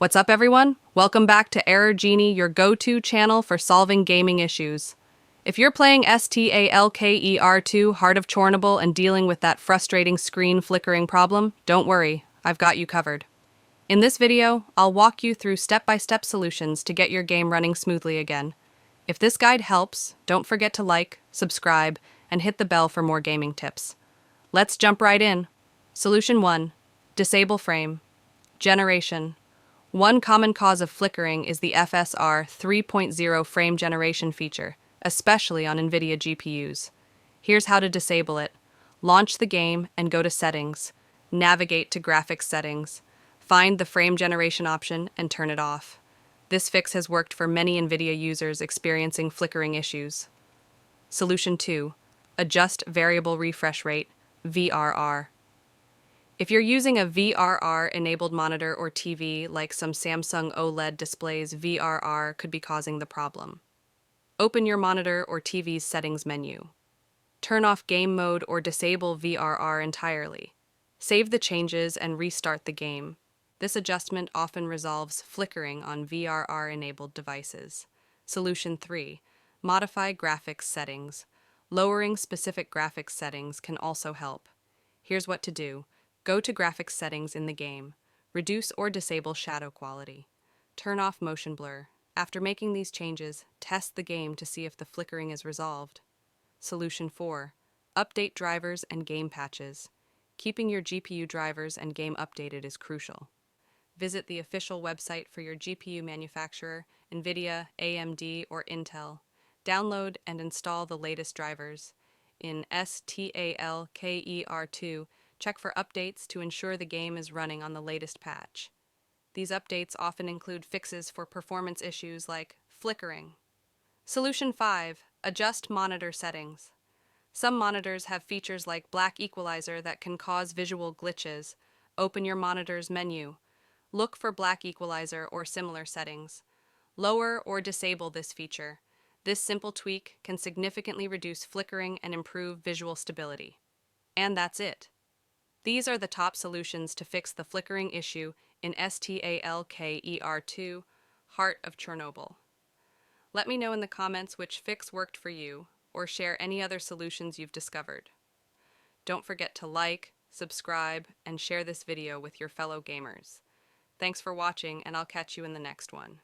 What's up, everyone? Welcome back to Error Genie, your go-to channel for solving gaming issues. If you're playing S.T.A.L.K.E.R 2, Heart of Chornobyl, and dealing with that frustrating screen flickering problem, don't worry, I've got you covered. In this video, I'll walk you through step-by-step solutions to get your game running smoothly again. If this guide helps, don't forget to like, subscribe, and hit the bell for more gaming tips. Let's jump right in. Solution 1. Disable frame. Generation. One common cause of flickering is the FSR 3.0 frame generation feature, especially on NVIDIA GPUs. Here's how to disable it. Launch the game and go to Settings. Navigate to Graphics Settings. Find the frame generation option and turn it off. This fix has worked for many NVIDIA users experiencing flickering issues. Solution 2. Adjust Variable Refresh Rate, VRR. If you're using a VRR-enabled monitor or TV like some Samsung OLED displays, VRR could be causing the problem. Open your monitor or TV's settings menu. Turn off game mode or disable VRR entirely. Save the changes and restart the game. This adjustment often resolves flickering on VRR-enabled devices. Solution 3. Modify graphics settings. Lowering specific graphics settings can also help. Here's what to do. Go to Graphics Settings in the game. Reduce or disable shadow quality. Turn off motion blur. After making these changes, test the game to see if the flickering is resolved. Solution 4. Update drivers and game patches. Keeping your GPU drivers and game updated is crucial. Visit the official website for your GPU manufacturer, NVIDIA, AMD, or Intel. Download and install the latest drivers. In S.T.A.L.K.E.R 2, check for updates to ensure the game is running on the latest patch. These updates often include fixes for performance issues like flickering. Solution 5. Adjust monitor settings. Some monitors have features like black equalizer that can cause visual glitches. Open your monitor's menu. Look for black equalizer or similar settings. Lower or disable this feature. This simple tweak can significantly reduce flickering and improve visual stability. And that's it. These are the top solutions to fix the flickering issue in S.T.A.L.K.E.R 2, Heart of Chernobyl. Let me know in the comments which fix worked for you, or share any other solutions you've discovered. Don't forget to like, subscribe, and share this video with your fellow gamers. Thanks for watching, and I'll catch you in the next one.